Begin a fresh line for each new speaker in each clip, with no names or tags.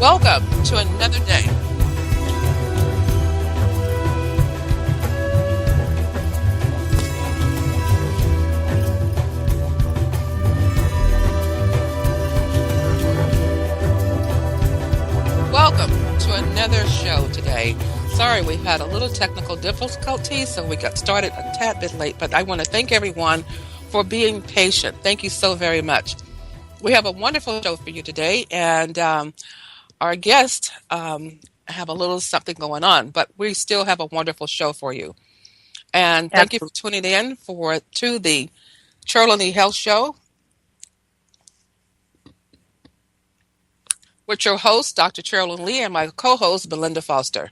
Welcome to another day. Welcome to another show today. Sorry, we had a little technical difficulty, so we got started a tad bit late, but I want to thank everyone for being patient. Thank you so very much. We have a wonderful show for you today, and our guests have a little something going on, but we still have a wonderful show for you. And thank you for tuning in to the Cherilyn Health Show with your host, Dr. Cherilyn Lee, and my co-host, Belinda Foster.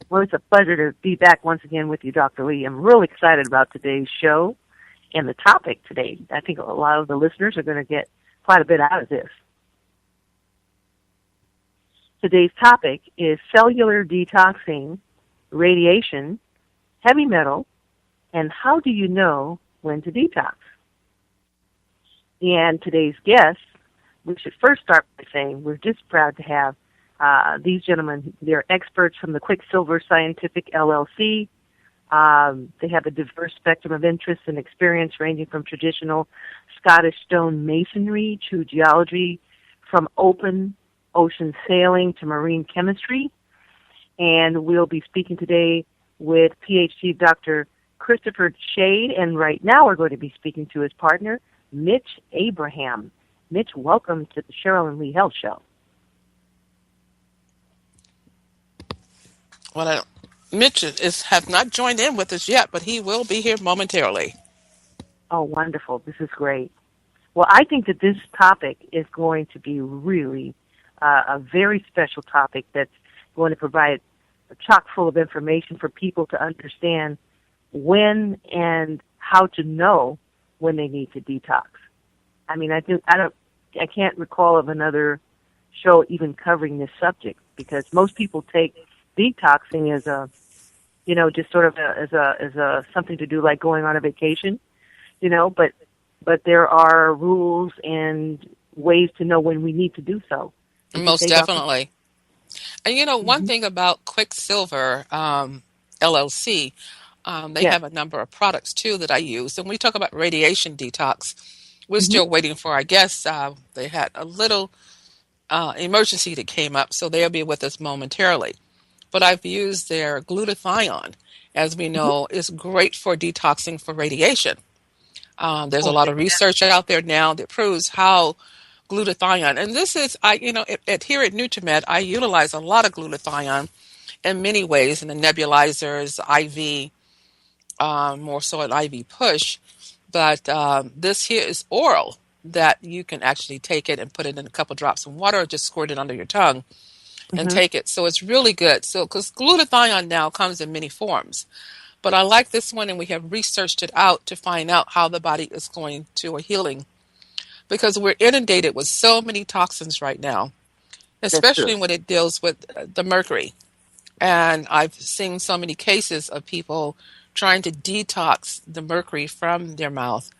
Well, it's a pleasure to be back once again with you, Dr. Lee. I'm really excited about today's show and the topic today. I think a lot of the listeners are going to get quite a bit out of this. Today's topic is cellular detoxing, radiation, heavy metal, and how do you know when to detox? And today's guests, we should first start by saying we're just proud to have these gentlemen. They're experts from the Quicksilver Scientific LLC. They have a diverse spectrum of interests and experience ranging from traditional Scottish stone masonry to geology, from open ocean sailing to marine chemistry. And we'll be speaking today with Ph.D. Dr. Christopher Shade, and right now we're going to be speaking to his partner, Mitch Abraham. Mitch, welcome to the Cherilyn Lee Health Show.
Well, Mitch has not joined in with us yet, but he will be here momentarily.
Oh, wonderful. This is great. Well, I think that this topic is going to be really a very special topic that's going to provide a chock full of information for people to understand when and how to know when they need to detox. I mean, I can't recall of another show even covering this subject, because most people take detoxing as a, just sort of as a something to do like going on a vacation, but there are rules and ways to know when we need to do so.
Most definitely. And one thing about Quicksilver LLC, they have a number of products too that I use. And we talk about radiation detox. We're still waiting for our guests. They had a little emergency that came up, so they'll be with us momentarily. But I've used their glutathione, as we know, is great for detoxing for radiation. There's a lot of research out there now that proves how glutathione, and this is, here at NutriMed, I utilize a lot of glutathione in many ways, in the nebulizers, IV, more so an IV push. But this here is oral, that you can actually take it and put it in a couple drops of water, or just squirt it under your tongue and take it. So it's really good. So, because glutathione now comes in many forms. But I like this one, and we have researched it out to find out how the body is going to a healing. Because we're inundated with so many toxins right now, especially when it deals with the mercury. And I've seen so many cases of people trying to detox the mercury from their mouth,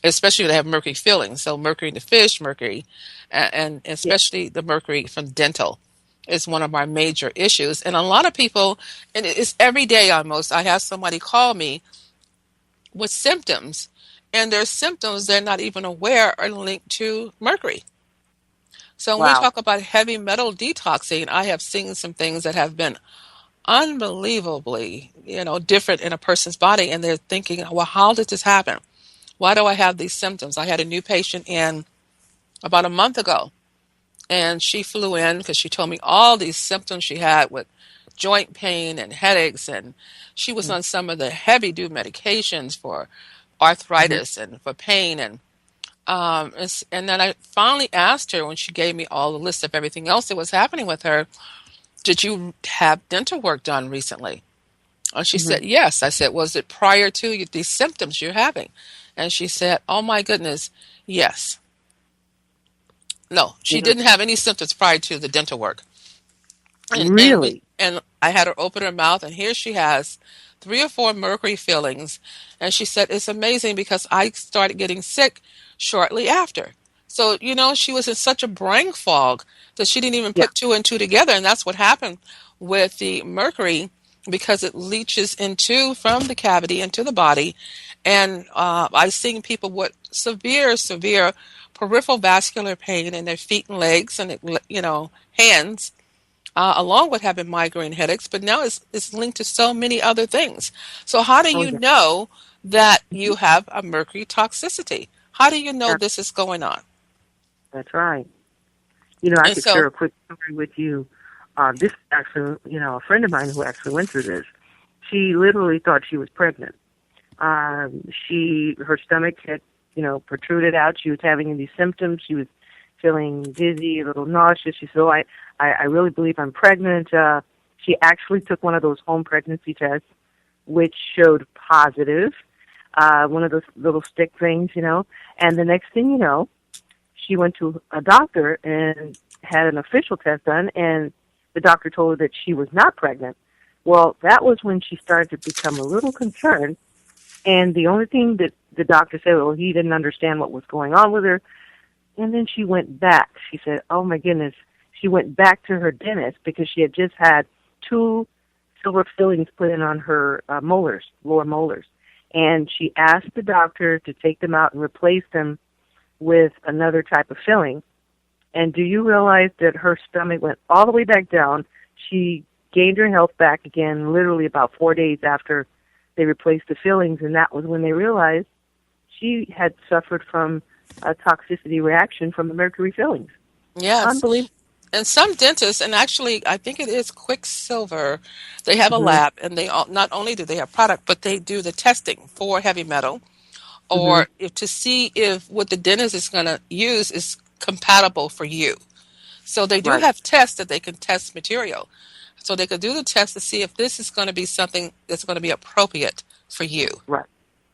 especially when they have mercury fillings. So mercury in the fish, mercury, and especially the mercury from dental is one of our major issues. And a lot of people, and it's every day almost, I have somebody call me with symptoms, and their symptoms they're not even aware are linked to mercury. So when we talk about heavy metal detoxing, I have seen some things that have been unbelievably, different in a person's body, and they're thinking, well, how did this happen? Why do I have these symptoms? I had a new patient in about a month ago, and she flew in because she told me all these symptoms she had with joint pain and headaches, and she was on some of the heavy-duty medications for arthritis and for pain, and then I finally asked her when she gave me all the list of everything else that was happening with her, did you have dental work done recently? And she said, yes. I said, was it prior to these symptoms you're having? And she said, oh my goodness, yes. No, she didn't have any symptoms prior to the dental work. And,
really?
And I had her open her mouth, and here she has 3 or 4 mercury fillings. And she said, it's amazing because I started getting sick shortly after. So, she was in such a brain fog that she didn't even
Yeah.
put two and two together. And that's what happened with the mercury because it leaches from the cavity into the body. And I've seen people with severe, severe peripheral vascular pain in their feet and legs and, hands, along with having migraine headaches. But now it's linked to so many other things. So, how do
Oh,
you
yeah.
know that
Mhm.
you have a mercury toxicity? How do you know
That,
this is going on?
that's right. I
And
could share
so,
a quick story with you. This actually, a friend of mine who actually went through this, she literally thought she was pregnant. Her stomach had, protruded out. She was having these symptoms. She was feeling dizzy, a little nauseous. She said, "Oh, I really believe I'm pregnant." She actually took one of those home pregnancy tests, which showed positive. One of those little stick things, and the next thing you know, she went to a doctor and had an official test done, and the doctor told her that she was not pregnant. Well, that was when she started to become a little concerned, and the only thing that the doctor said, well, he didn't understand what was going on with her. And then she went back. She said, oh my goodness. She went back to her dentist because she had just had two silver fillings put in on her molars, lower molars. And she asked the doctor to take them out and replace them with another type of filling. And do you realize that her stomach went all the way back down? She gained her health back again literally about 4 days after they replaced the fillings, and that was when they realized she had suffered from a toxicity reaction from the mercury fillings.
yes.
Unbelievable.
And some dentists, and actually, I think it is Quicksilver, they have a
Mhm.
lab, and not only do they have product, but they do the testing for heavy metal,
Mhm.
or to see if what the dentist is going to use is compatible for you. So they do
Right.
have tests that they can test material. So they could do the test to see if this is going to be something that's going to be appropriate for you.
Right.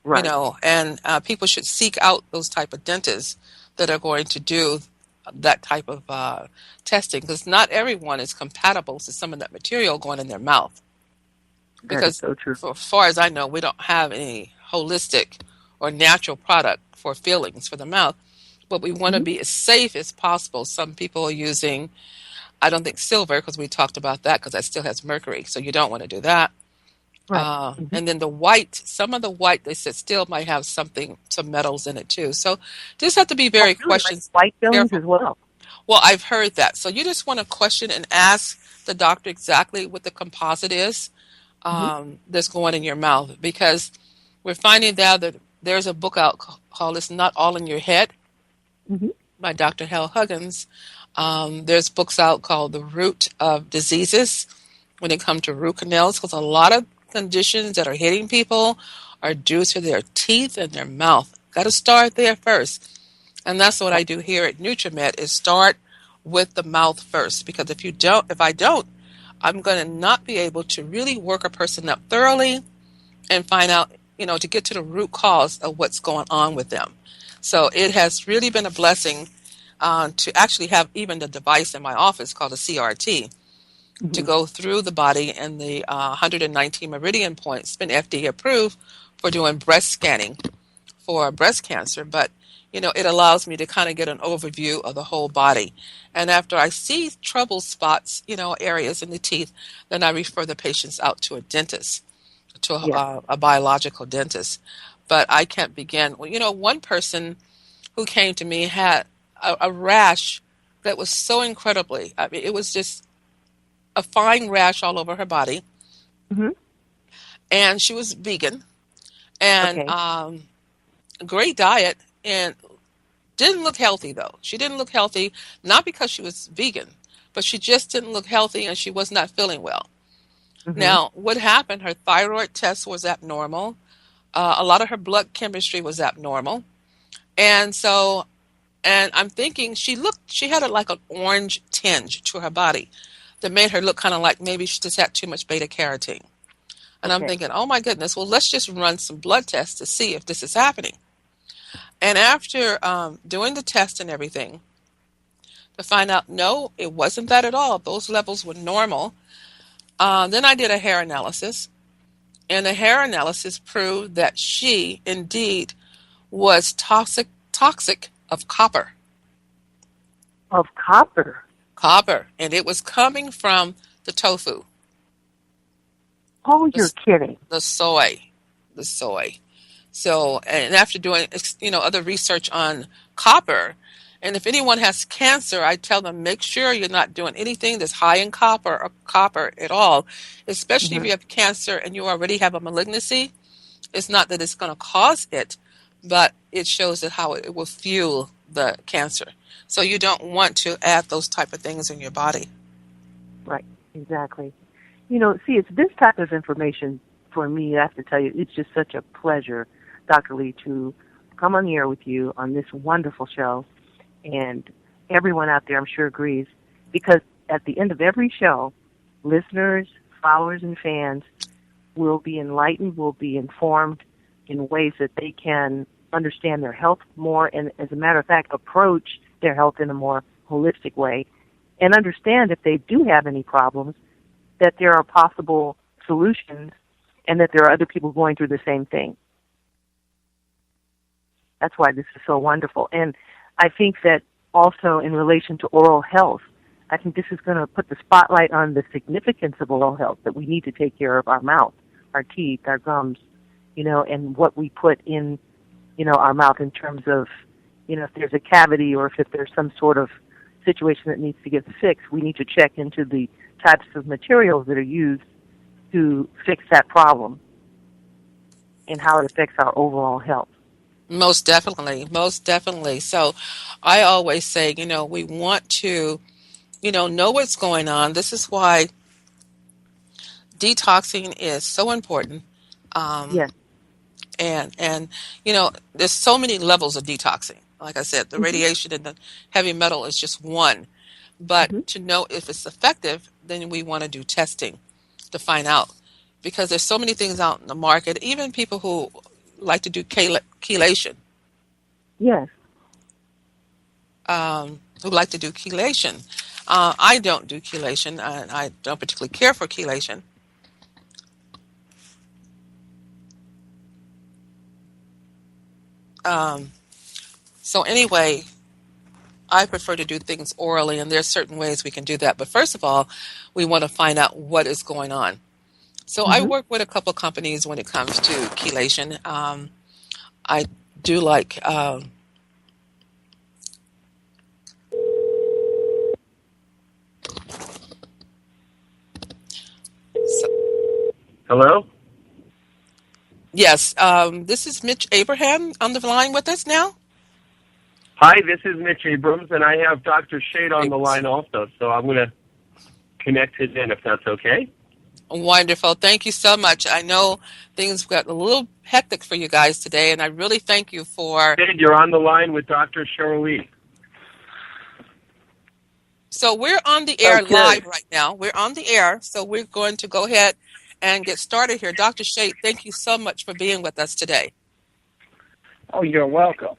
Right.
And people should seek out those type of dentists that are going to do that type of testing because not everyone is compatible to some of that material going in their mouth.
That is
Because,
so true.
for as far as I know, we don't have any holistic or natural product for fillings for the mouth. But we want to
Mhm.
be as safe as possible. Some people are using, I don't think silver, because we talked about that, because that still has mercury. So you don't want to do that.
Right. Mhm.
And then the white, some of the white they said still might have some metals in it too. So just have to be
Oh,
very
really? Like white fillings
careful.
as well.
Well, I've heard that. So you just want to question and ask the doctor exactly what the composite is
Mhm.
that's going in your mouth because we're finding out that there's a book out called "It's Not All in Your Head"
Mhm.
by Dr. Hal Huggins. There's books out called "The Root of Diseases" when it comes to root canals, because a lot of conditions that are hitting people are due to their teeth and their mouth. Got to start there first, and that's what I do here at NutriMed is start with the mouth first. Because if I don't, I'm going to not be able to really work a person up thoroughly and find out, to get to the root cause of what's going on with them. So it has really been a blessing to actually have even the device in my office called a CRT to
Mhm.
go through the body, and the 119 meridian points been FDA approved for doing breast scanning for breast cancer. But it allows me to kind of get an overview of the whole body. And after I see trouble spots, areas in the teeth, then I refer the patients out to a dentist, to
Yeah.
a biological dentist. But I can't begin. Well, one person who came to me had a rash that was so incredibly, I mean, it was just a fine rash all over her body.
Mhm.
And she was vegan and
Okay.
great diet and didn't look healthy, though. She didn't look healthy, not because she was vegan, but she just didn't look healthy and she was not feeling well.
Mhm.
Now, what happened? Her thyroid test was abnormal. A lot of her blood chemistry was abnormal. And so, and I'm thinking she had like an orange tinge to her body that made her look kind of like maybe she just had too much beta carotene. And I'm
Okay.
thinking, oh my goodness, well, let's just run some blood tests to see if this is happening. And after doing the test and everything, to find out, no, it wasn't that at all. Those levels were normal. Then I did a hair analysis, and the hair analysis proved that she indeed was toxic of copper.
Of copper.
Copper. And it was coming from the tofu,
Oh, you're
the,
kidding.
the soy, the soy. So, and after doing, other research on copper, and if anyone has cancer, I tell them make sure you're not doing anything that's high in copper or copper at all, especially if
Hmm.
you have cancer and you already have a malignancy. It's not that it's going to cause it, but it shows that how it will fuel the cancer. So you don't want to add those type of things in your body.
Right, exactly. See, it's this type of information for me, I have to tell you, it's just such a pleasure, Dr. Lee, to come on the air with you on this wonderful show. And everyone out there, I'm sure, agrees, because at the end of every show, listeners, followers, and fans will be enlightened, will be informed in ways that they can understand their health more, and as a matter of fact, approach their health in a more holistic way, and understand if they do have any problems, that there are possible solutions, and that there are other people going through the same thing. That's why this is so wonderful. And I think that also in relation to oral health, I think this is going to put the spotlight on the significance of oral health, that we need to take care of our mouth, our teeth, our gums, and what we put in, our mouth in terms of, if there's a cavity or if there's some sort of situation that needs to get fixed, we need to check into the types of materials that are used to fix that problem and how it affects our overall health.
Most definitely, most definitely. So I always say, we want to, know what's going on. This is why detoxing is so important. Um,
Yes.
and there's so many levels of detoxing. Like I said, the
Mm-hmm.
radiation and the heavy metal is just one. But
Mm-hmm.
to know if it's effective, then we want to do testing to find out. Because there's so many things out in the market, even people who like to do chelation,
Yes.
who like to do chelation. I don't do chelation. I don't particularly care for chelation. Um, so anyway, I prefer to do things orally, and there's certain ways we can do that. But first of all, we want to find out what is going on. So I
Mm-hmm.
work with a couple of companies when it comes to chelation. I do like so,
Hello?
yes. This is Mitch Abraham on the line with us now.
Hi, this is Mitch Abrams, and I have Dr. Shade on the line also, so I'm going to connect it in if that's okay.
Wonderful. Thank you so much. I know things got a little hectic for you guys today, and I really thank you for.
Shade, you're on the line with Dr. Cherilyn.
So we're on the air
Okay.
live right now. We're on the air, so we're going to go ahead and get started here. Dr. Shade, thank you so much for being with us today.
Oh, you're welcome.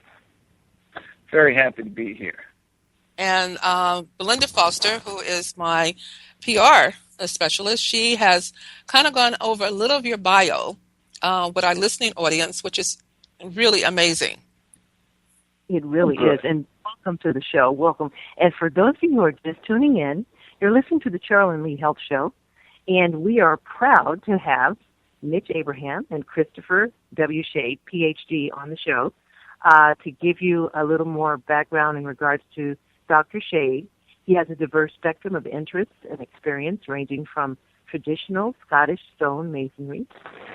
Very happy to be here.
And Belinda Foster, who is my PR specialist, she has kind of gone over a little of your bio with our listening audience, which is really amazing.
It really is. And welcome to the show. Welcome. And for those of you who are just tuning in, you're listening to the Cherilyn Lee Health Show. And we are proud to have Mitch Abraham and Christopher W. Shade, Ph.D., on the show to give you a little more background in regards to Dr. Shade. He has a diverse spectrum of interests and experience ranging from traditional Scottish stone masonry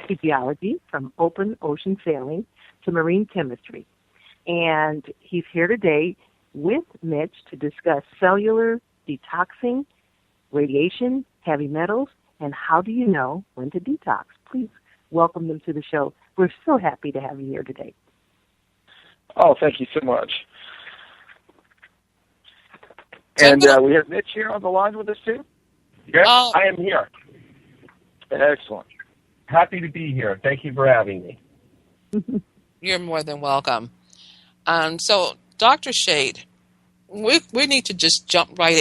to geology, from open ocean sailing to marine chemistry. And he's here today with Mitch to discuss cellular detoxing, radiation, heavy metals, and how do you know when to detox. Please welcome them to the show. We're so happy to have you here today.
Oh, thank you so much.
So
And we have Mitch here on the line with us, too?
Yes, I am here.
Excellent.
Happy to be here. Thank you for having me.
You're more than welcome. So, Dr. Shade, we need to just jump right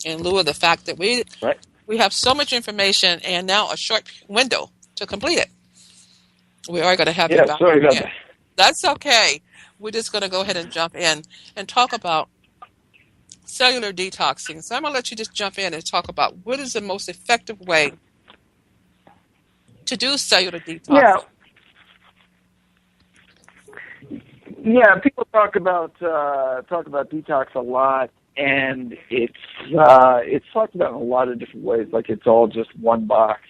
in lieu of the fact that we have so much information and now a short window to complete it. We are going to have you back.
Sorry about that.
That's okay. We're just going to go ahead and jump in and talk about cellular detoxing. So I'm going to let you just jump in and talk about what is the most effective way to do cellular
Yeah,
detoxing.
yeah. People talk about detox a lot, and it's talked about in a lot of different ways. Like it's all just one box,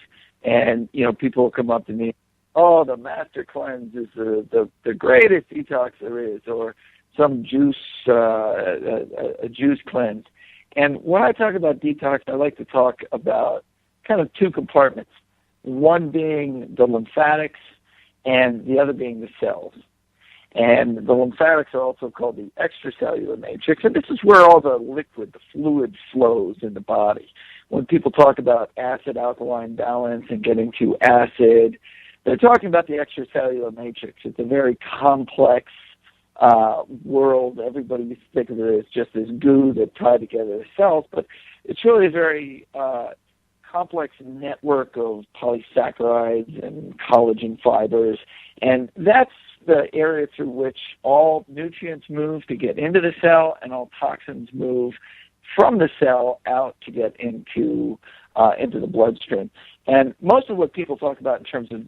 and people will come up to me, oh, the master cleanse is the greatest detox there is, or some juice a juice cleanse. And when I talk about detox, I like to talk about kind of two compartments. One being the lymphatics, and the other being the cells. And the lymphatics are also called the extracellular matrix, and this is where all the liquid, the fluid flows in the body. When people talk about acid-alkaline balance and getting to acid, they're talking about the extracellular matrix. It's a very complex world. Everybody used to think of it as just this goo that tied together the cells, but it's really a very complex network of polysaccharides and collagen fibers, and that's the area through which all nutrients move to get into the cell and all toxins move from the cell out to get into the bloodstream. And most of what people talk about in terms of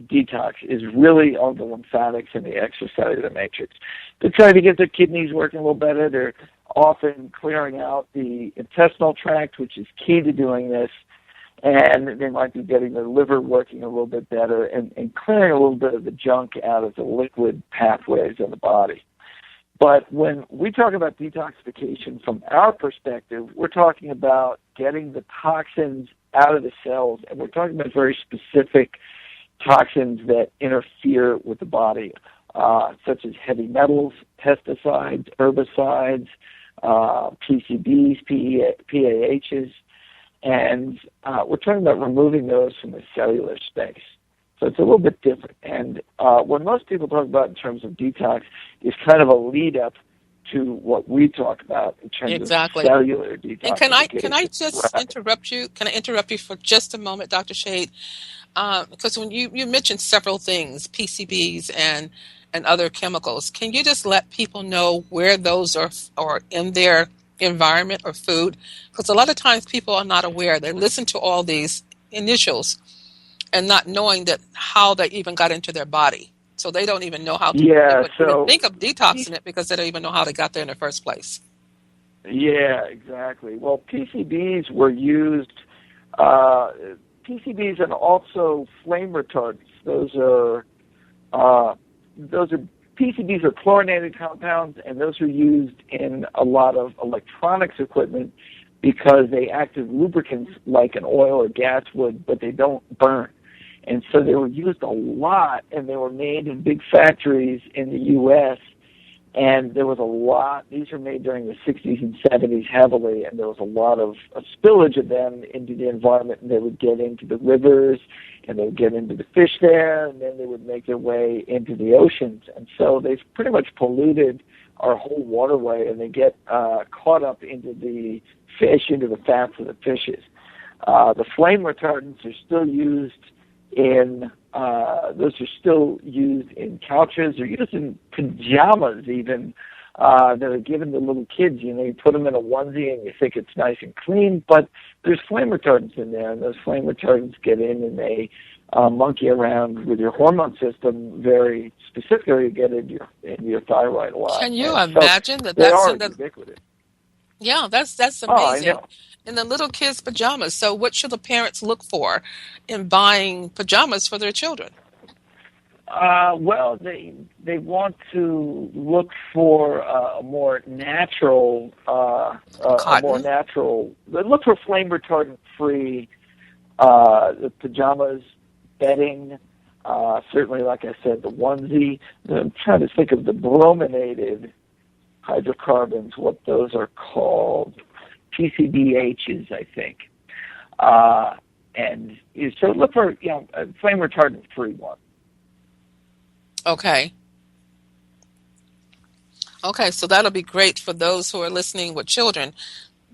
detox is really on the lymphatics and the extracellular matrix. They're trying to get their kidneys working a little better. They're often clearing out the intestinal tract, which is key to doing this. And they might be getting their liver working a little bit better and clearing a little bit of the junk out of the liquid pathways in the body. But when we talk about detoxification from our perspective, we're talking about getting the toxins out of the cells, and we're talking about very specific toxins that interfere with the body, such as heavy metals, pesticides, herbicides, PCBs, PAHs, and we're talking about removing those from the cellular space. So it's a little bit different. And what most people talk about in terms of detox is kind of a lead-up to what we talk about in terms of cellular detoxification.
And can I just interrupt you? Can I interrupt you for just a moment, Dr. Shade? Because when you mentioned several things, PCBs and other chemicals, can you just let people know where those are in their environment or food? Because a lot of times people are not aware. They listen to all these initials and not knowing that how they even got into their body. So they don't even know how to even think of detoxing it because they don't even know how they got there in the first place.
Yeah, exactly. Well, PCBs were used, PCBs and also flame retardants. Those are PCBs are chlorinated compounds, and those are used in a lot of electronics equipment because they act as lubricants like an oil or gas would, but they don't burn. And so they were used a lot, and they were made in big factories in the U.S., and there was a lot. These were made during the 60s and 70s heavily, and there was a lot of spillage of them into the environment, and they would get into the rivers, and they would get into the fish there, and then they would make their way into the oceans. And so they've pretty much polluted our whole waterway, and they get caught up into the fish, into the fats of the fishes. The flame retardants are still used in couches. They're used in pajamas even that are given to little kids. You put them in a onesie and you think it's nice and clean, but there's flame retardants in there, and those flame retardants get in and they monkey around with your hormone system very specifically to get in your thyroid a lot.
Can you imagine that?
They are ubiquitous.
Yeah, that's amazing.
Oh, I know.
In the little kids' pajamas. So what should the parents look for in buying pajamas for their children?
Well, they want to look for a more natural, They look for flame retardant free the pajamas, bedding. Certainly, like I said, the onesie. I'm trying to think of the brominated hydrocarbons, what those are called. PCBHs, I think. And so look for a flame retardant free one.
Okay, so that'll be great for those who are listening with children.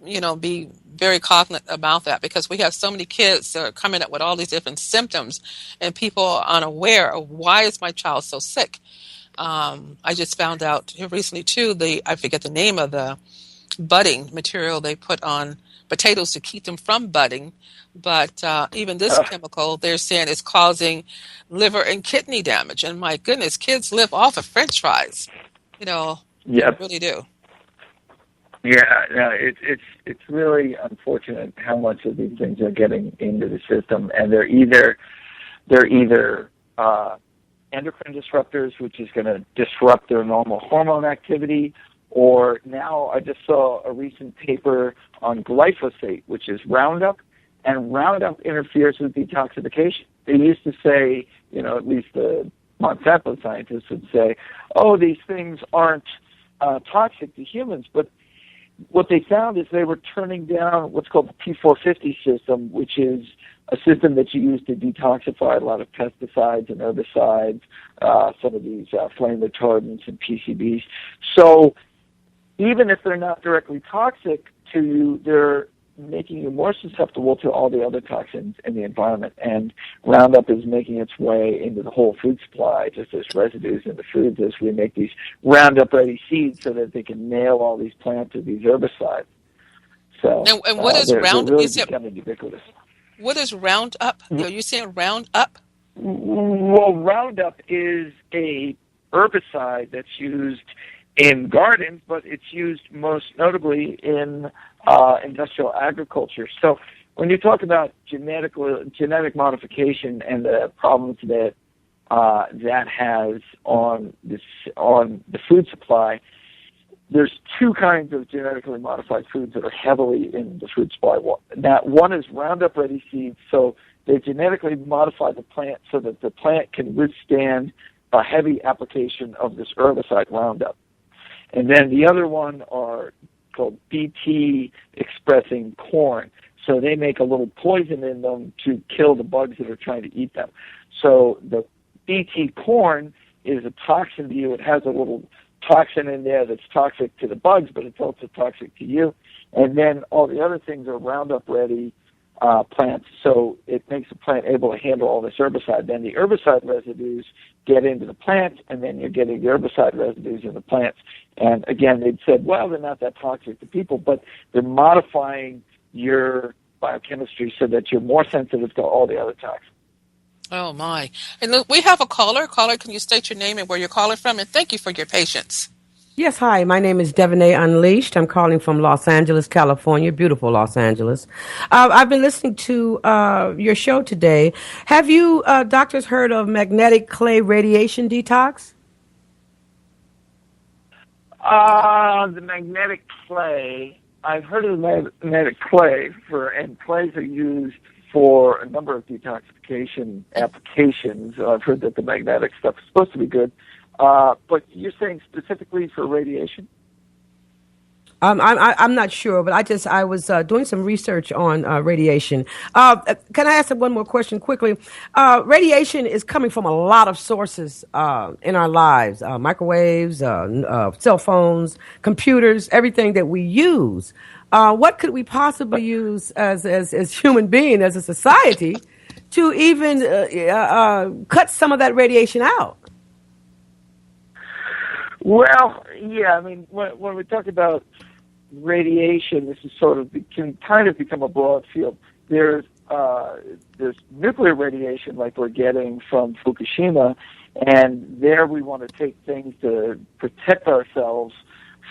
Be very cognizant about that because we have so many kids that are coming up with all these different symptoms, and people are unaware of why is my child so sick. I just found out here recently too. I forget the name of the budding material they put on potatoes to keep them from budding. But even this chemical, they're saying is causing liver and kidney damage. And my goodness, kids live off of French fries. You know, they
Yep.
really do.
Yeah, no, it's really unfortunate how much of these things are getting into the system, and they're either endocrine disruptors, which is going to disrupt their normal hormone activity, or now I just saw a recent paper on glyphosate, which is Roundup, and Roundup interferes with detoxification. They used to say, at least the Monsanto scientists would say, oh, these things aren't toxic to humans, but what they found is they were turning down what's called the P450 system, which is a system that you use to detoxify a lot of pesticides and herbicides, some of these flame retardants and PCBs. So even if they're not directly toxic to you, they're making you more susceptible to all the other toxins in the environment. And Roundup is making its way into the whole food supply, just as residues in the foods as we make these Roundup-ready seeds so that they can nail all these plants with these herbicides. So
And what is
they're
Roundup?
really becoming ubiquitous.
What is Roundup? Are you saying Roundup?
Well, Roundup is a herbicide that's used in gardens, but it's used most notably in industrial agriculture. So when you talk about genetic modification and the problems that that has on the food supply, there's two kinds of genetically modified foods that are heavily in the food supply. One is Roundup Ready seeds, so they genetically modify the plant so that the plant can withstand a heavy application of this herbicide Roundup. And then the other one are called BT expressing corn. So they make a little poison in them to kill the bugs that are trying to eat them. So the BT corn is a toxin to you. It has a little toxin in there that's toxic to the bugs, but it's also toxic to you. And then all the other things are Roundup ready plants, so it makes the plant able to handle all this herbicide. Then the herbicide residues get into the plant, and then you're getting the herbicide residues in the plants. And again, they'd said, well, they're not that toxic to people, but they're modifying your biochemistry so that you're more sensitive to all the other toxins.
Oh, my. And look, we have a caller. Caller, can you state your name and where you're calling from? And thank you for your patience.
Yes, hi. My name is Devonay Unleashed. I'm calling from Los Angeles, California, beautiful Los Angeles. I've been listening to your show today. Have you doctors heard of magnetic clay radiation detox?
The magnetic clay. I've heard of the magnetic clay, and clays are used for a number of detoxification applications. I've heard that the magnetic stuff is supposed to be good. But you're saying specifically for radiation?
I'm not sure, but I was doing some research on radiation. Can I ask one more question quickly? Radiation is coming from a lot of sources in our lives: microwaves, cell phones, computers, everything that we use. What could we possibly use as human beings, as a society, to even cut some of that radiation out?
Well, yeah, I mean, when we talk about radiation, this is can kind of become a broad field. There's nuclear radiation like we're getting from Fukushima, and there we want to take things to protect ourselves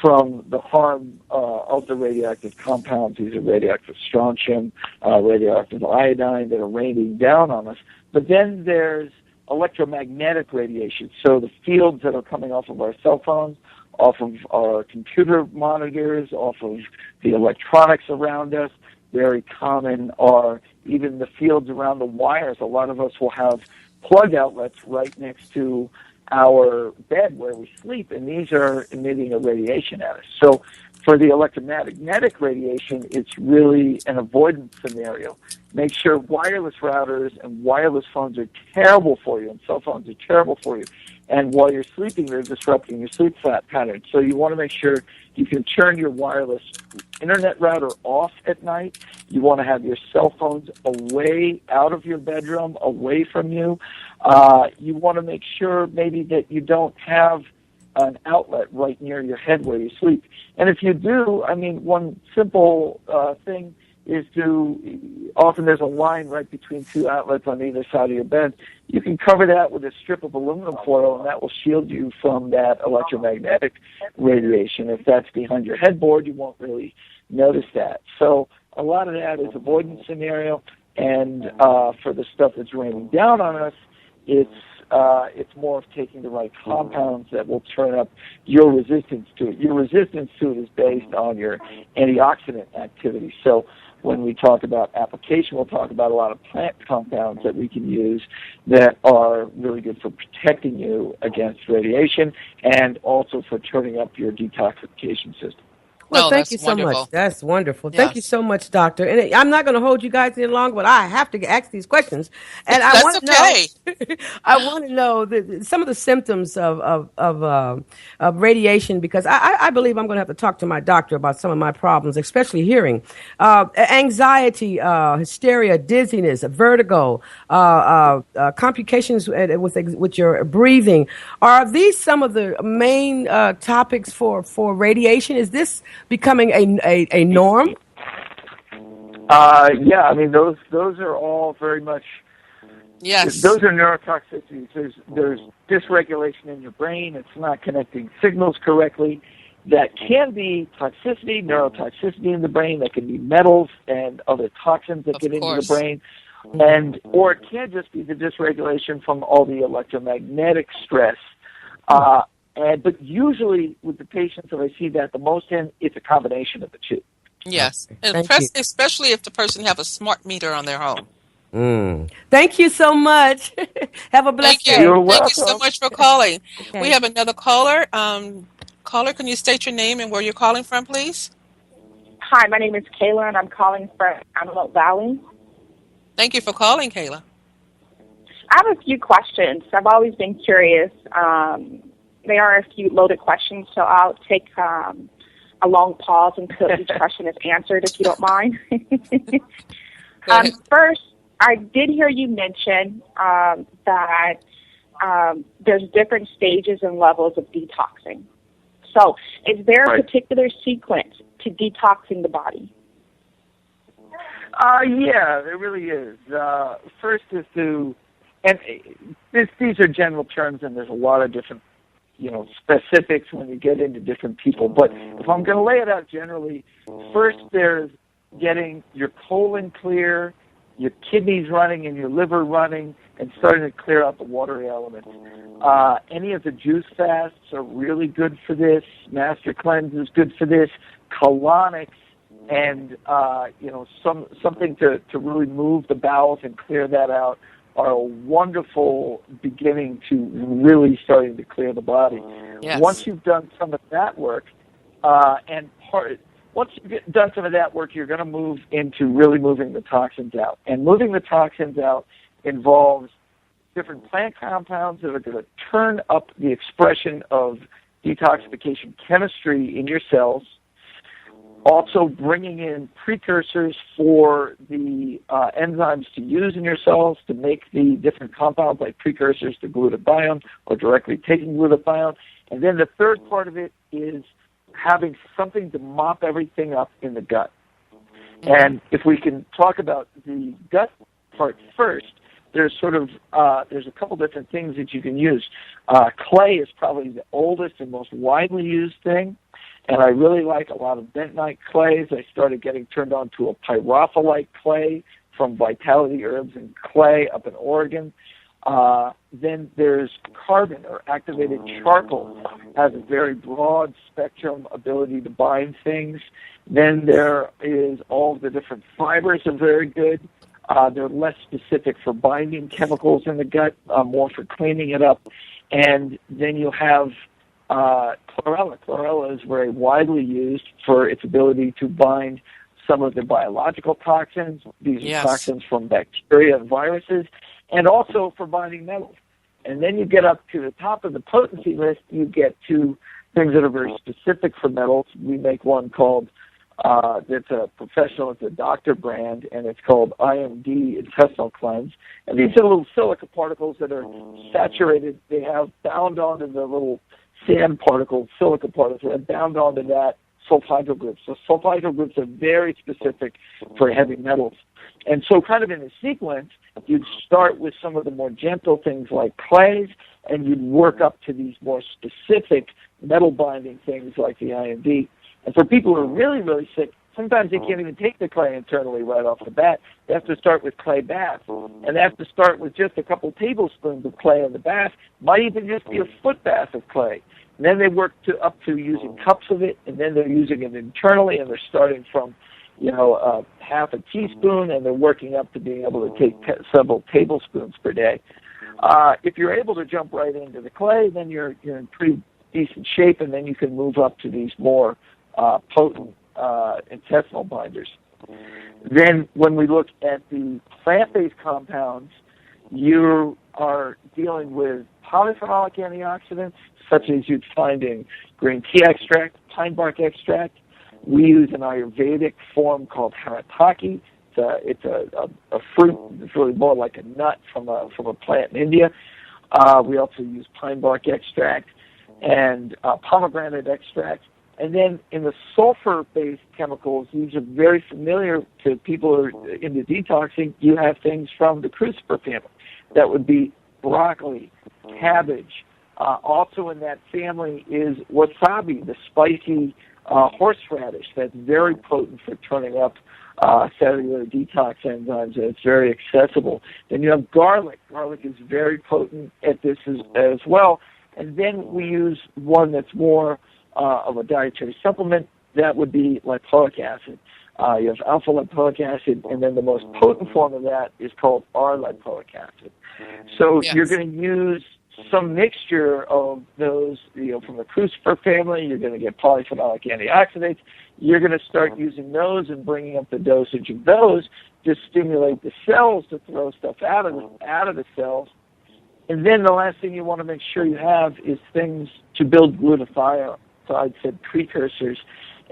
from the harm of the radioactive compounds. These are radioactive strontium, radioactive iodine that are raining down on us. But then there's electromagnetic radiation, so the fields that are coming off of our cell phones, off of our computer monitors, off of the electronics around us. Very common are even the fields around the wires. A lot of us will have plug outlets right next to our bed where we sleep, and these are emitting a radiation at us. So for the electromagnetic radiation, it's really an avoidance scenario. Make sure wireless routers and wireless phones are terrible for you, and cell phones are terrible for you. And while you're sleeping, they're disrupting your sleep pattern. So you want to make sure you can turn your wireless internet router off at night. You want to have your cell phones away out of your bedroom, away from you. You want to make sure maybe that you don't have an outlet right near your head where you sleep. And if you do, I mean, one simple thing is often there's a line right between two outlets on either side of your bed. You can cover that with a strip of aluminum foil, and that will shield you from that electromagnetic radiation. If that's behind your headboard, you won't really notice that. So a lot of that is avoidance scenario, and for the stuff that's raining down on us, it's more of taking the right compounds that will turn up your resistance to it. Your resistance to it is based on your antioxidant activity. So when we talk about application, we'll talk about a lot of plant compounds that we can use that are really good for protecting you against radiation and also for turning up your detoxification system.
Well,
Oh,
thank
that's
you so much.
wonderful.
That's wonderful. Thank you
Yes.
so much, doctor. And I'm not going to hold you guys any longer, but I have to ask these questions. And I
That's
want to know,
okay.
I want to know some of the symptoms of radiation, because I believe I'm going to have to talk to my doctor about some of my problems, especially hearing, anxiety, hysteria, dizziness, vertigo, complications with your breathing. Are these some of the main topics for radiation? Is this becoming a norm?
Yeah, I mean those are all very much.
Yes.
Those are neurotoxicities. There's dysregulation in your brain. It's not connecting signals correctly. That can be toxicity, neurotoxicity in the brain. That can be metals and other toxins that
Of
get into the
course.
brain, or it can just be the dysregulation from all the electromagnetic stress. But usually with the patients that I see that the most in, it's a combination of the two.
Yes. And
Thank you.
especially if the person have a smart meter on their home.
Thank you so much. Have a
Thank
blessed
you.
day.
You're
Thank you so
welcome.
much for calling. We
Okay.
have another caller. Caller, can you state your name and where you're calling from, please?
Hi, my name is Kayla, and I'm calling from Antelope Valley.
Thank you for calling, Kayla.
I have a few questions. I've always been curious. There are a few loaded questions, so I'll take a long pause until each question is answered, if you don't mind.
Go ahead.
First, I did hear you mention that there's different stages and levels of detoxing. So is there a particular sequence to detoxing the body?
Yeah, there really is. First is and these are general terms, and there's a lot of different, specifics when you get into different people. But if I'm going to lay it out generally, first there's getting your colon clear, your kidneys running, and your liver running, and starting to clear out the watery elements. Any of the juice fasts are really good for this. Master Cleanse is good for this. Colonics and something to really move the bowels and clear that out are a wonderful beginning to really starting to clear the body.
Yes.
Once you've done some of that work, once you've done some of that work, you're going to move into really moving the toxins out. And moving the toxins out involves different plant compounds that are going to turn up the expression of detoxification chemistry in your cells. Also bringing in precursors for the enzymes to use in your cells to make the different compounds, like precursors to glutathione or directly taking glutathione. And then the third part of it is having something to mop everything up in the gut. And if we can talk about the gut part first, there's there's a couple different things that you can use. Clay is probably the oldest and most widely used thing. And I really like a lot of bentonite clays. I started getting turned on to a pyrophyllite clay from Vitality Herbs and Clay up in Oregon. Then there's carbon or activated charcoal. Has a very broad spectrum ability to bind things. Then there is all the different fibers are very good. They're less specific for binding chemicals in the gut, more for cleaning it up. And then you have chlorella. Chlorella is very widely used for its ability to bind some of the biological toxins. These are toxins from bacteria and viruses, and also for binding metals. And then you get up to the top of the potency list, you get to things that are very specific for metals. We make one called, it's a professional, it's a doctor brand, and it's called IMD, Intestinal Cleanse. And these are little silica particles that are saturated. They have bound onto the little sand particles, silica particles, and bound onto that sulfhydryl groups. So sulfhydryl groups are very specific for heavy metals. And so kind of in a sequence, you'd start with some of the more gentle things like clays, and you'd work up to these more specific metal-binding things like the IND. And for people who are really, really sick, sometimes they can't even take the clay internally right off the bat. They have to start with clay bath. And they have to start with just a couple tablespoons of clay in the bath. Might even just be a foot bath of clay. And then they work up to using cups of it, and then they're using it internally, and they're starting from, half a teaspoon, and they're working up to being able to take several tablespoons per day. If you're able to jump right into the clay, then you're in pretty decent shape, and then you can move up to these more potent intestinal binders. Then when we look at the plant-based compounds, you are dealing with polyphenolic antioxidants, such as you'd find in green tea extract, pine bark extract. We use an Ayurvedic form called harataki. It's a fruit. It's really more like a nut from a plant in India. We also use pine bark extract and pomegranate extract. And then in the sulfur-based chemicals, these are very familiar to people who are into detoxing. You have things from the Quicksilver family. That would be broccoli, cabbage. Also in that family is wasabi, the spicy horseradish. That's very potent for turning up cellular detox enzymes, and it's very accessible. Then you have garlic. Garlic is very potent at this as well. And then we use one that's more of a dietary supplement. That would be lipoic acid. You have alpha lipoic acid, and then the most potent form of that is called R-lipoic acid. So you're going to use some mixture of those, from the Quicksilver family. You're going to get polyphenolic antioxidants. You're going to start using those and bringing up the dosage of those to stimulate the cells to throw stuff out of the cells. And then the last thing you want to make sure you have is things to build glutathione. So I'd said precursors,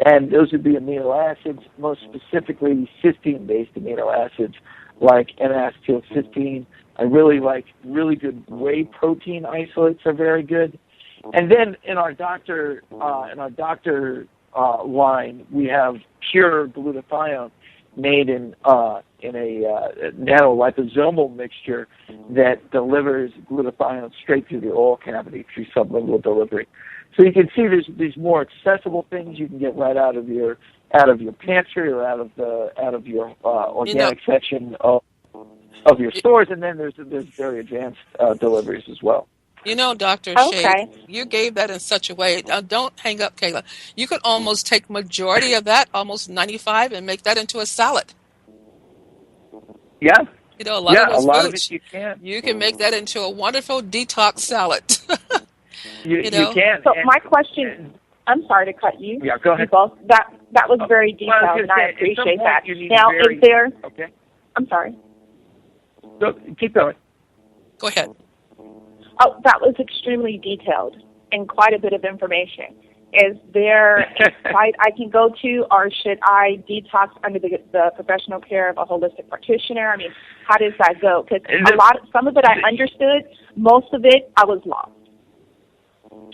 and those would be amino acids, most specifically cysteine-based amino acids like N-acetylcysteine. I really like really good whey protein isolates are very good. And then in our doctor line, we have pure glutathione made in a nanoliposomal mixture that delivers glutathione straight through the oral cavity through sublingual delivery. So you can see there's these more accessible things you can get right out of your pantry or out of your organic section of your stores, and then there's very advanced deliveries as well.
Dr. Shade, you gave that in such a way. Don't hang up, Kayla. You could almost take majority of that, almost 95, and make that into a salad.
Yeah.
A lot of those foods,
of it you can.
You can make that into a wonderful detox salad.
You can.
So my question, I'm sorry to cut you.
Yeah, go ahead.
Both. That was very detailed, and I appreciate that. Now, is there...
Okay.
I'm sorry.
So, keep going.
Go ahead.
Oh, that was extremely detailed and quite a bit of information. Is there a site I can go to, or should I detox under the professional care of a holistic practitioner? I mean, how does that go? Because some of it I understood, most of it I was lost.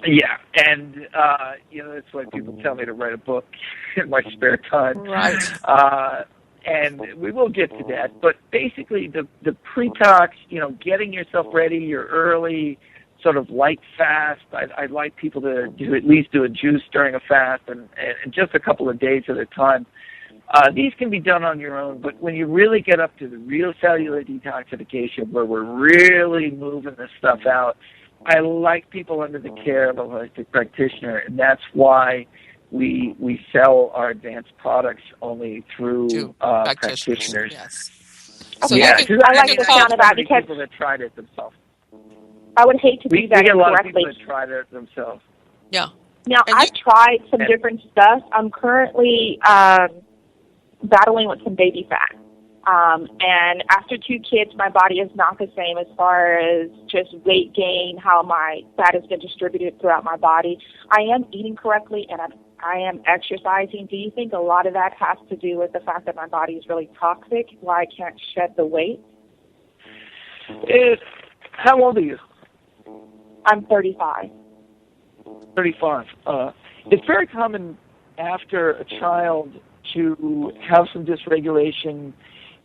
Yeah, and that's why people tell me to write a book in my spare time.
Right.
And we will get to that, but basically the pre-tox, getting yourself ready, your early sort of light fast. I'd like people to at least do a juice during a fast and just a couple of days at a time. These can be done on your own, but when you really get up to the real cellular detoxification, where we're really moving this stuff out, I like people under the care of a holistic practitioner, and that's why we sell our advanced products only through practitioners.
Yes.
So I like the sound of that because
people that tried it themselves.
I would hate to do that
incorrectly. We get a lot of people
incorrectly.
that tried it themselves.
Yeah.
Now, I've tried some different stuff. I'm currently battling with some baby fat. And after 2 kids, my body is not the same as far as just weight gain, how my fat has been distributed throughout my body. I am eating correctly, and I am exercising. Do you think a lot of that has to do with the fact that my body is really toxic, why I can't shed the weight?
How old are you?
I'm 35.
35. It's very common after a child to have some dysregulation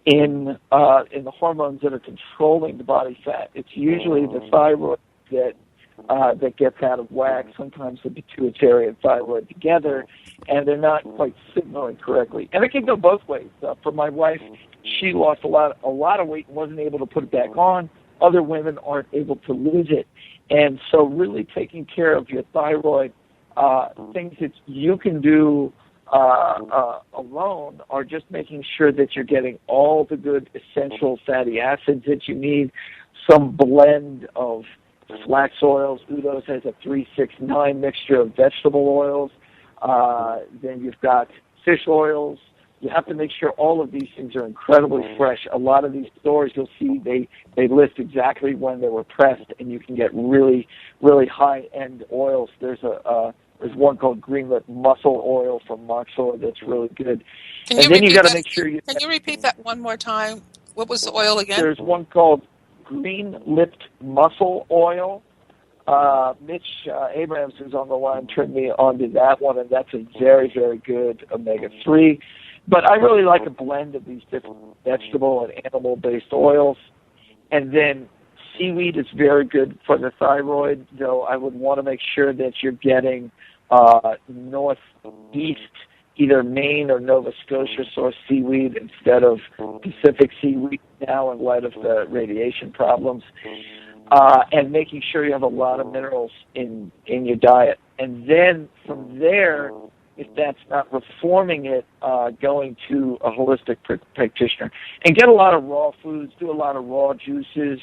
in the hormones that are controlling the body fat. It's usually the thyroid that gets out of whack. Sometimes the pituitary and thyroid together, and they're not quite signaling correctly. And it can go both ways. For my wife, she lost a lot of weight and wasn't able to put it back on. Other women aren't able to lose it. And so really taking care of your thyroid, things that you can do alone are just making sure that you're getting all the good essential fatty acids that you need, some blend of flax oils. Udo's has a 3-6-9 mixture of vegetable oils. Then you've got fish oils. You have to make sure all of these things are incredibly fresh. A lot of these stores, you'll see they list exactly when they were pressed, and you can get really, really high-end oils. There's one called Greenlit Muscle Oil from Moxor that's really good.
Can
and
you
then you got to
that?
make sure you...
Can you repeat that one more time? What was the oil again?
There's one called Green-Lipped Muscle Oil. Mitch Abrams, who's on the line, turned me on to that one, and that's a very, very good omega-3. But I really like a blend of these different vegetable and animal-based oils. And then seaweed is very good for the thyroid, though I would want to make sure that you're getting northeast, either Maine or Nova Scotia source seaweed instead of Pacific seaweed now in light of the radiation problems. And making sure you have a lot of minerals in your diet. And then from there, if that's not reforming it, going to a holistic practitioner. And get a lot of raw foods, do a lot of raw juices,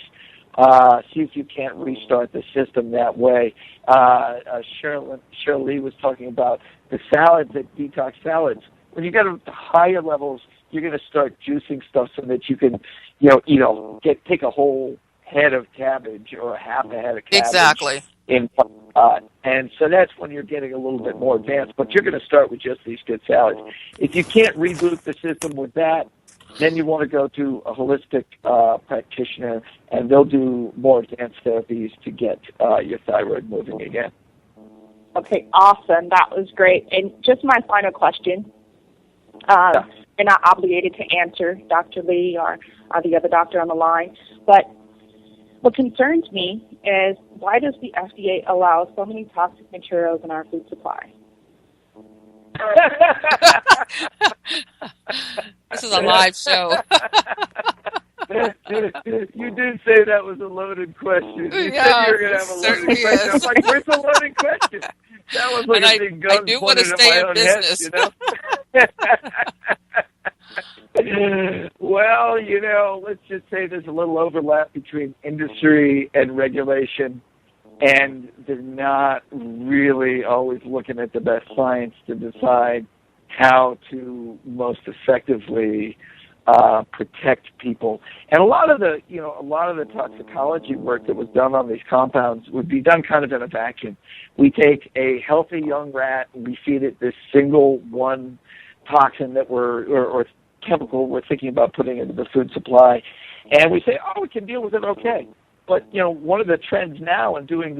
see if you can't restart the system that way. Cherilyn was talking about the salads, the detox salads. When you get to higher levels, you're going to start juicing stuff so that you can, take a whole head of cabbage or half a head of cabbage.
Exactly.
In one pot. And so that's when you're getting a little bit more advanced. But you're going to start with just these good salads. If you can't reboot the system with that, then you want to go to a holistic practitioner, and they'll do more advanced therapies to get your thyroid moving again.
Okay, awesome. That was great. And just my final question. You're not obligated to answer, Dr. Lee or the other doctor on the line, but what concerns me is, why does the FDA allow so many toxic materials in our food supply?
This is a live show.
You did say that was a loaded question. You said you were going to have a loaded question.
Is.
I was like, where's the loaded question? That was like a big gun pointed at my own head, Well, let's just say there's a little overlap between industry and regulation, and they're not really always looking at the best science to decide how to most effectively protect people. And a lot of the toxicology work that was done on these compounds would be done kind of in a vacuum. We take a healthy young rat and we feed it this single one toxin that or chemical we're thinking about putting into the food supply, and we say, we can deal with it, okay. But one of the trends now in doing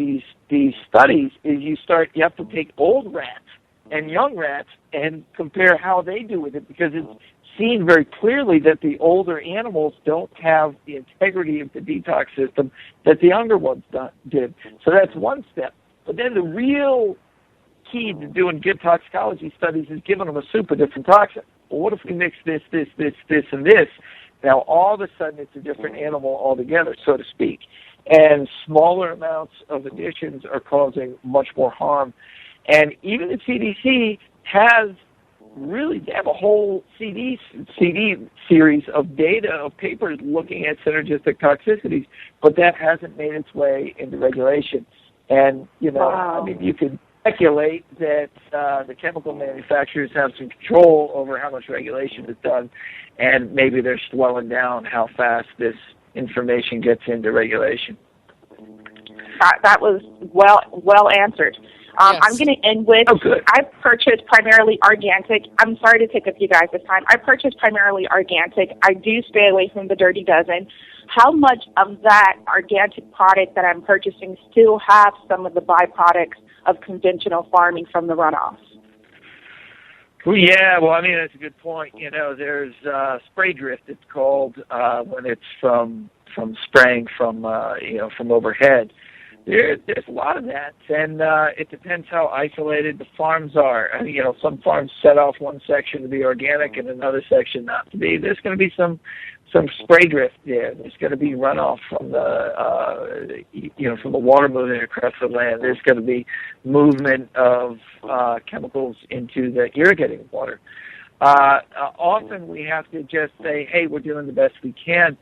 these studies is you have to take old rats and young rats and compare how they do with it, because it's seen very clearly that the older animals don't have the integrity of the detox system that the younger ones did. So that's one step. But then the real key to doing good toxicology studies is giving them a soup of different toxins. Well, what if we mix this, and this? Now, all of a sudden, it's a different animal altogether, so to speak. And smaller amounts of additions are causing much more harm. And even the CDC they have a whole CD series of data, of papers looking at synergistic toxicities, but that hasn't made its way into regulation. And,
Wow.
You could speculate that the chemical manufacturers have some control over how much regulation is done, and maybe they're slowing down how fast this information gets into regulation.
That was well answered. I'm
Yes.
going to end with, I purchased primarily organic. I'm sorry to take up you guys this time. I purchased primarily organic. I do stay away from the dirty dozen. How much of that organic product that I'm purchasing still have some of the byproducts of conventional farming from the runoffs?
Well, yeah, well, I mean, that's a good point. You know, there's spray drift, it's called, when it's from spraying from, from overhead. There's a lot of that, and it depends how isolated the farms are. I mean, some farms set off one section to be organic and another section not to be. There's going to be some spray drift there. There's going to be runoff from from the water moving across the land. There's going to be movement of chemicals into the irrigating water. Often we have to just say, hey, we're doing the best we can.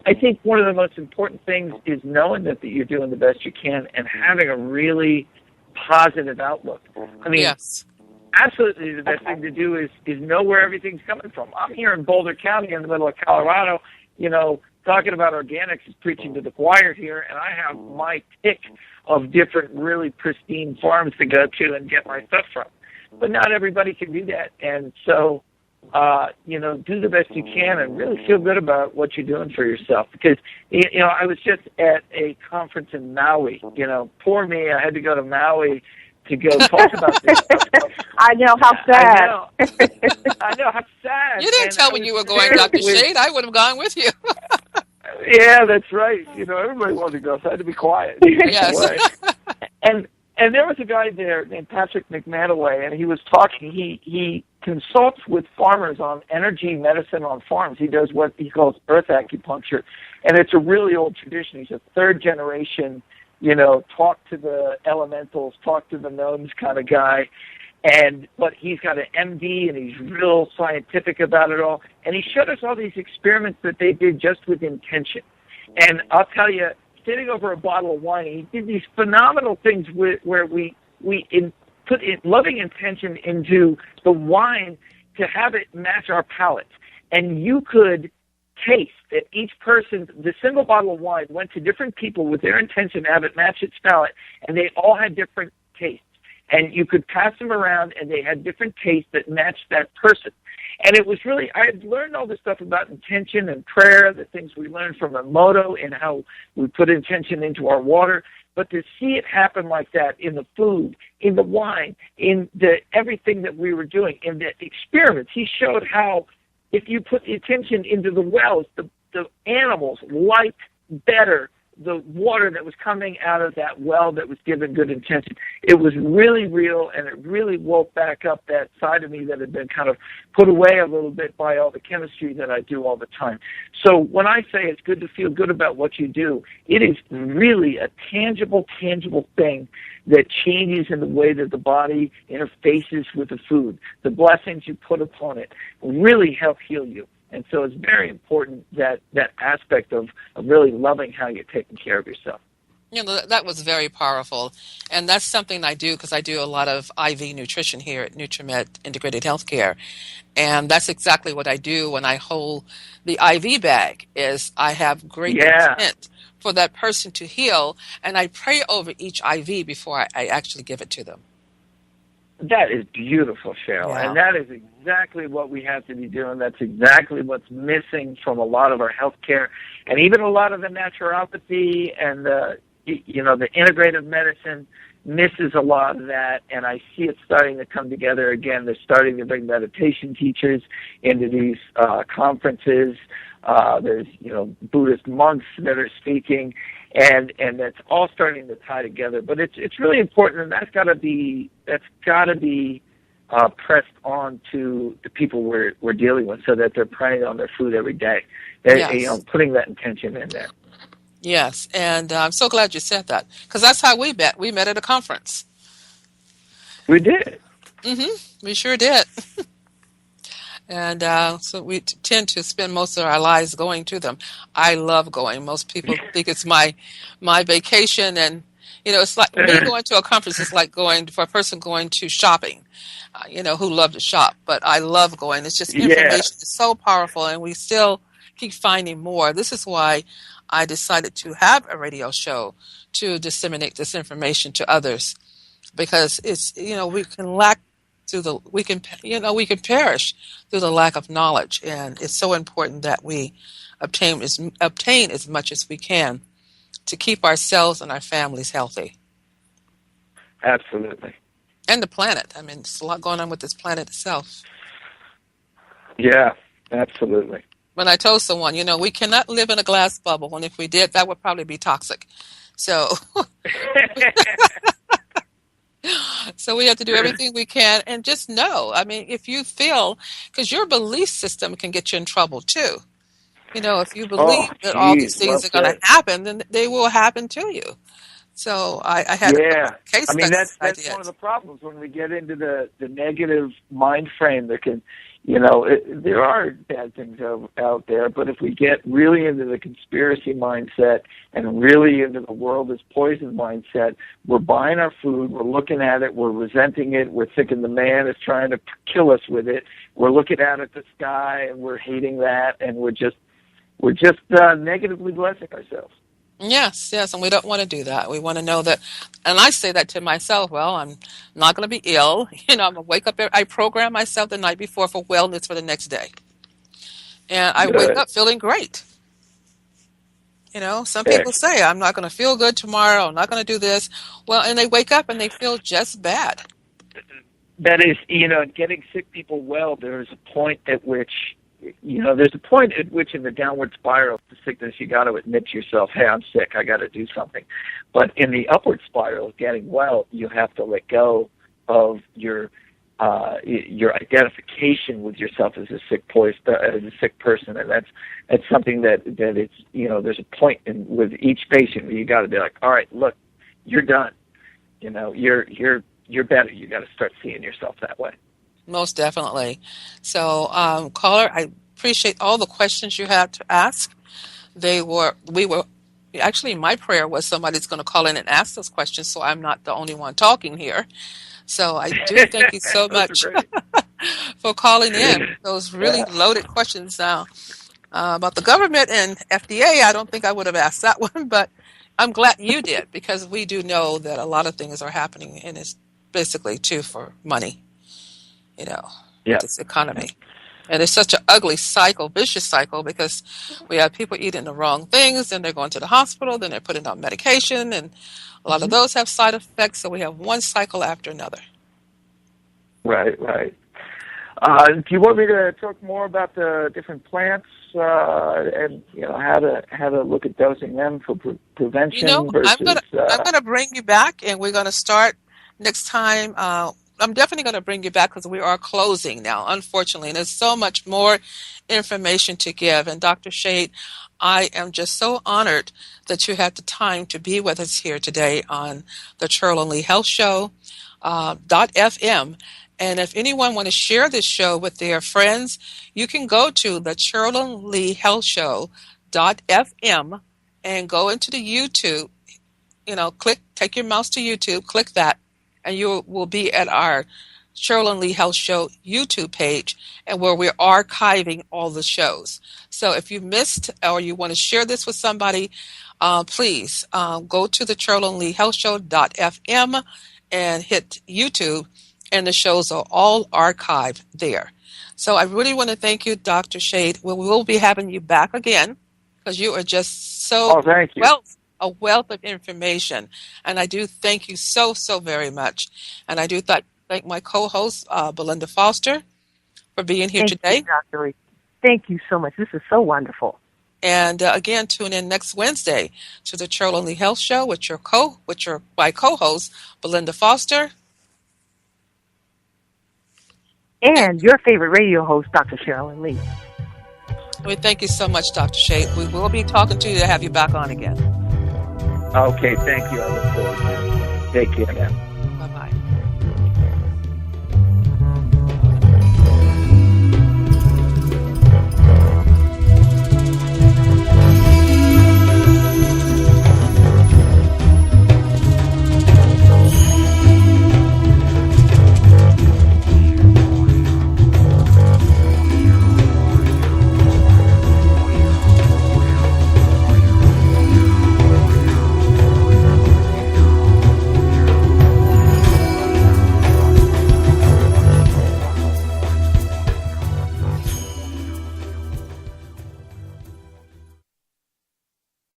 I think one of the most important things is knowing that you're doing the best you can and having a really positive outlook. I mean,
Yes.
absolutely the best thing to do is know where everything's coming from. I'm here in Boulder County in the middle of Colorado, talking about organics is preaching to the choir here, and I have my pick of different really pristine farms to go to and get my stuff from. But not everybody can do that, and so do the best you can and really feel good about what you're doing for yourself. Because, I was just at a conference in Maui. Poor me, I had to go to Maui to go talk about this stuff.
I know how sad.
I know how sad.
You didn't tell me you were going, Dr. Shade. I would have gone with you.
Yeah, that's right. Everybody wanted to go, so I had to be quiet.
Yes.
And there was a guy there named Patrick McManaway, and he was talking. He consults with farmers on energy medicine on farms. He does what he calls earth acupuncture, and it's a really old tradition. He's a third generation, talk to the elementals, talk to the gnomes kind of guy. But he's got an MD, and he's real scientific about it all. And he showed us all these experiments that they did just with intention. And I'll tell you, sitting over a bottle of wine, he did these phenomenal things where we put loving intention into the wine to have it match our palates. And you could taste that each person, the single bottle of wine went to different people with their intention to have it match its palate, and they all had different tastes. And you could pass them around, and they had different tastes that matched that person. And it was really, I had learned all this stuff about intention and prayer, the things we learned from Emoto and how we put intention into our water. But to see it happen like that in the food, in the wine, in everything that we were doing, in the experiments, he showed how if you put the attention into the wells, the animals liked better the water that was coming out of that well that was given good intention. It was really real, and it really woke back up that side of me that had been kind of put away a little bit by all the chemistry that I do all the time. So when I say it's good to feel good about what you do, it is really a tangible thing that changes in the way that the body interfaces with the food. The blessings you put upon it really help heal you. And so it's very important that aspect of really loving how you're taking care of yourself.
That was very powerful. And that's something I do because I do a lot of IV nutrition here at NutriMed Integrated Healthcare. And that's exactly what I do when I hold the IV bag is I have great intent for that person to heal, and I pray over each IV before I actually give it to them.
That is beautiful, Cheryl, and that is exactly what we have to be doing. That's exactly what's missing from a lot of our healthcare, and even a lot of the naturopathy and the integrative medicine misses a lot of that. And I see it starting to come together again. They're starting to bring meditation teachers into these conferences. There's Buddhist monks that are speaking. And that's all starting to tie together, but it's really important, and that's got to be pressed on to the people we're dealing with, so that they're praying on their food every day. Putting that intention in there.
Yes, and I'm so glad you said that because that's how we met. We met at a conference.
We did.
We sure did. And so we tend to spend most of our lives going to them. I love going. Most people think it's my vacation, and it's like me going to a conference is like going for a person going to shopping, who love to shop. But I love going. It's just information is so powerful, and we still keep finding more. This is why I decided to have a radio show to disseminate this information to others. because it's, we can lack we can perish through the lack of knowledge, and it's so important that we obtain as much as we can to keep ourselves and our families healthy.
Absolutely.
And the planet. I mean, there's a lot going on with this planet itself.
Yeah, absolutely.
When I told someone, we cannot live in a glass bubble, and if we did, that would probably be toxic. So, so we have to do everything we can, and just know. I mean, if you feel, because your belief system can get you in trouble too. If you believe that all these things are going to happen, then they will happen to you. So I had a case study.
I mean, that's one of the problems when we get into the negative mind frame that can, there are bad things out there, but if we get really into the conspiracy mindset and really into the world is poison mindset, we're buying our food, we're looking at it, we're resenting it, we're thinking the man is trying to kill us with it, we're looking out at the sky and we're hating that, and we're just negatively blessing ourselves.
Yes, and we don't want to do that. We want to know that, and I say that to myself, well, I'm not going to be ill. I'm going to wake up, I program myself the night before for wellness for the next day. And I wake up feeling great. Some people say, I'm not going to feel good tomorrow, I'm not going to do this. Well, and they wake up and they feel just bad.
That is, getting sick people well, there's a point at which in the downward spiral of the sickness, you got to admit to yourself, hey, I'm sick, I got to do something. But in the upward spiral of getting well, you have to let go of your identification with yourself as a sick person, and that's something that it's there's a point with each patient where you got to be like, all right, look, you're done. You're better. You got to start seeing yourself that way.
Most definitely. So, caller, I appreciate all the questions you had to ask. Actually, my prayer was somebody's going to call in and ask those questions, so I'm not the only one talking here. So I do thank you so much for calling in. Those really loaded questions now about the government and FDA. I don't think I would have asked that one, but I'm glad you did, because we do know that a lot of things are happening, and it's basically too for money. This economy. And it's such an ugly cycle, vicious cycle, because we have people eating the wrong things, and they're going to the hospital, then they're putting on medication, and a lot of those have side effects, so we have one cycle after another.
Right. Do you want me to talk more about the different plants and how to look at dosing them for prevention versus?
I'm gonna bring you back, and we're gonna start next time. I'm definitely going to bring you back, because we are closing now, unfortunately, and there's so much more information to give. And Dr. Shade, I am just so honored that you had the time to be with us here today on the Cherilyn Lee Health Show, .fm. And if anyone want to share this show with their friends, you can go to the Cherilyn Lee Health Show .fm and go into the YouTube. Take your mouse to YouTube, click that, and you will be at our Cherilyn Lee Health Show YouTube page, and where we're archiving all the shows. So if you missed or you want to share this with somebody, please go to the Cherilyn Lee Health Show .fm and hit YouTube, and the shows are all archived there. So I really want to thank you, Dr. Shade. We will be having you back again, because you are just so a wealth of information. And I do thank you so, so very much. And I do thank my co-host, Belinda Foster, for being here today.
Thank you, Dr. Reed. Thank you so much. This is so wonderful.
And again, tune in next Wednesday to the Cherilyn Lee Health Show with my co-host, Belinda Foster.
And your favorite radio host, Dr. Cherilyn Lee.
We thank you so much, Dr. Shade. We will be talking to you to have you back on again.
Okay, thank you. I look forward to it. Take care now.